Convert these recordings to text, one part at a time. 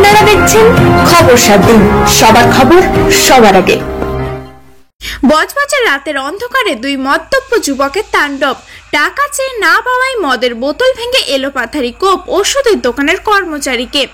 আপনারা দেখছেন খবর 7 দিন, সবার খবর সবার আগে। বজবজের রাতের অন্ধকারে দুই মদ্যপ যুবকের তাণ্ডব। টাকা চেয়ে না পাওয়ায় মদের বোতল ভেঙে এলোপাথারি কোপ ওষুধের দোকানের কর্মচারীকে।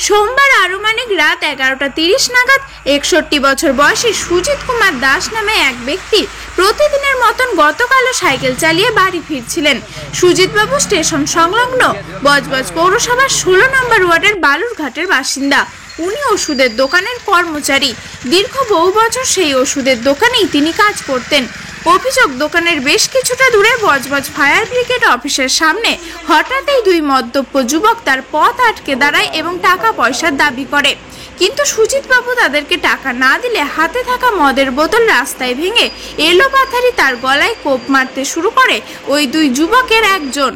সোমবার আনুমানিক রাত 11:30 নাগাদ 61 বছর বয়সী সুজিত কুমার দাস নামে এক ব্যক্তি প্রতিদিনের মতন গতকালও সাইকেল চালিয়ে বাড়ি ফিরছিলেন। সুজিতবাবু স্টেশন সংলগ্ন বজবজ পৌরসভার 16 নম্বর ওয়ার্ডের বালুরঘাটের বাসিন্দা। উনি ওষুধের দোকানের কর্মচারী। দীর্ঘ বহু বছর সেই ওষুধের দোকানেই তিনি কাজ করতেন। অভিযোগ, দোকানের বেশ কিছুটা দূরে বজবজ ফায়ার ব্রিগেড অফিসের সামনে হঠাৎই দুই মদ্যপ যুবক তার পথ আটকে দাঁড়ায় এবং টাকা পয়সার দাবি করে। কিন্তু সুজিতবাবু তাদেরকে টাকা না দিলে হাতে থাকা মদের বোতল রাস্তায় ভেঙে এলোপাথারি তার গলায় কোপ মারতে শুরু করে ওই দুই যুবকের একজন।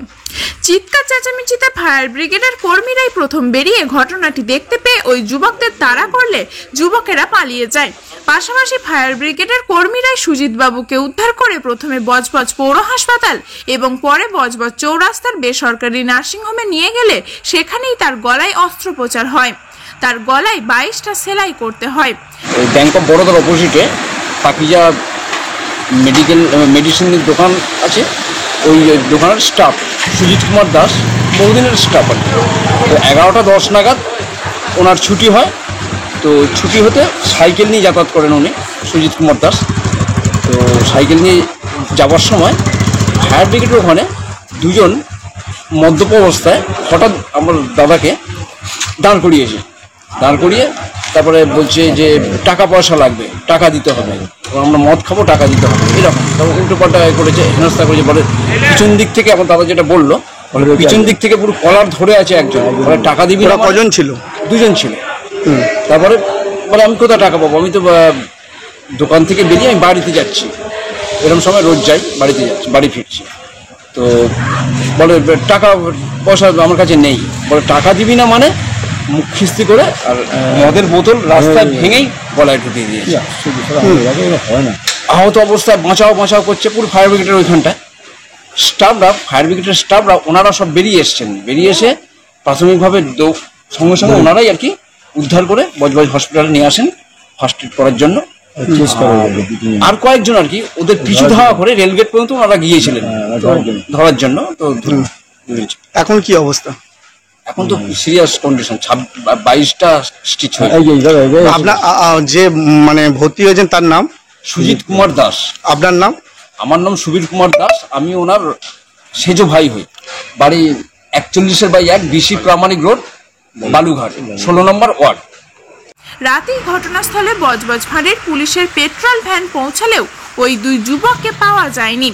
চিৎকার চেঁচামেচিতে ফায়ার ব্রিগেডের কর্মীরাই প্রথম বেরিয়ে ঘটনাটি দেখতে পেয়ে ওই যুবকদের তাড়া করলে যুবকেরা পালিয়ে যায়। পাশাপাশি ফায়ার ব্রিগেডের কর্মীরাই সুজিতবাবুকে উদ্ধার করে প্রথমে বজবজ পৌর হাসপাতাল এবং পরে বজবজ চৌরাস্তার বেসরকারি নার্সিংহোমে নিয়ে গেলে সেখানেই তার গলায় অস্ত্রোপচার হয়। তার গলায় 22টা সেলাই করতে হয়। ব্যাংক অফ বরোদার অপোজিটে পাকিজা মেডিসিনের দোকান আছে, ওই দোকানের স্টাফ সুজিত কুমার দাস বহুদিনের স্টাফ আর কি। তো 11:10 নাগাদ ওনার ছুটি হয়। তো ছুটি হতে সাইকেল নিয়ে যাতায়াত করেন উনি, সুজিত কুমার দাস। তো সাইকেল নিয়ে যাওয়ার সময় ফায়ার ব্রিগেডের ওখানে দুজন মদ্যপ অবস্থায় হঠাৎ আমার দাদাকে দাঁড় করিয়ে তারপরে বলছে যে টাকা পয়সা লাগবে, টাকা দিতে হবে, আমরা মদ খাবো, টাকা দিতে হবে, এরকম। তারপর উল্টো পাল্টা করেছে, হেনস্থা করেছে। বলে পিছন দিক থেকে, আমার দাদা যেটা বললো, পিছন দিক থেকে পুরো কলার ধরে আছে একজন, বলে টাকা দিবি না। কজন ছিল? দুজন ছিল। তারপরে বলে আমি কোথায় টাকা পাবো, আমি তো দোকান থেকে বেরিয়ে আমি বাড়িতে যাচ্ছি, এরকম সময় রোজ যাই, বাড়ি ফিরছি। তো বলে টাকা পয়সা আমার কাছে নেই। বলে টাকা দিবি না মানে মুখ খিস্তি করে আর মদের বোতল রাস্তায় ভেঙেই গলায় ঢুকিয়ে দিয়েছে। আহত অবস্থায় বাঁচাও করছে পুরো ফায়ার ব্রিগেডের ওইখানটায়। ফায়ার ব্রিগেডের স্টাফরা ওনারা সব বেরিয়ে এসে প্রাথমিকভাবে সঙ্গে সঙ্গে ওনারাই আর কি উদ্ধার করে বজবজ হসপিটালে নিয়ে আসেন ফার্স্ট এড করার জন্য। আর কয়েকজন আর কি ওদের পিছু ধাওয়া করে রেলগেট পর্যন্ত ওনারা গিয়েছিলেন ধরার জন্য। তো এখন কি অবস্থা? এখন তো সিরিয়াস কন্ডিশন, 22টা স্টিচ হয়েছে। আপনার যে মানে ভর্তি হয়েছেন তার নাম? সুজিত কুমার দাস। আপনার নাম? আমার নাম সুবীর কুমার দাস। আমি ওনার সেজো ভাই হই। বাড়ি 41/1 বিসি প্রামাণিক রোড, বালুঘাট, 16 নম্বর ওয়ার্ড। রাতেই ঘটনাস্থলে বজবজ ফাঁড়ির পুলিশের পেট্রোল ভ্যান পৌঁছালেও ওই দুই যুবককে পাওয়া যায়নি।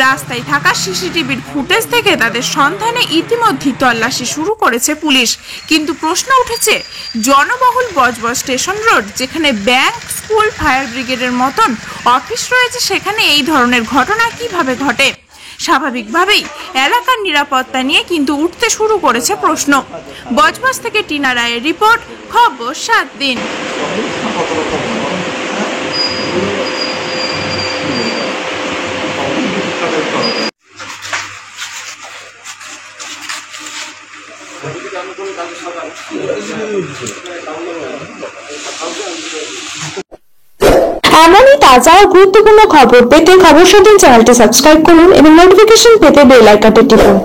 রাস্তায় থাকা সিসিটিভির ফুটেজ থেকে তাদের সন্ধানে ইতিমধ্যেই তল্লাশি শুরু করেছে পুলিশ। কিন্তু প্রশ্ন উঠেছে, জনবহুল বজবজ স্টেশন রোড, যেখানে ব্যাংক, স্কুল, ফায়ার ব্রিগেডের মতন অফিস রয়েছে, সেখানে এই ধরনের ঘটনা কিভাবে ঘটে? স্বাভাবিকভাবেই এলাকার নিরাপত্তা নিয়ে কিন্তু উঠতে শুরু করেছে প্রশ্ন। বজবজ থেকে টিনা রায়ের রিপোর্ট, খবর 7 দিন। এমনই তাজা ও গুরুত্বপূর্ণ খবর পেতে খবর 7 দিন চ্যানেলটি সাবস্ক্রাইব করুন এবং নোটিফিকেশন পেতে বেল আইকনটি টিপুন।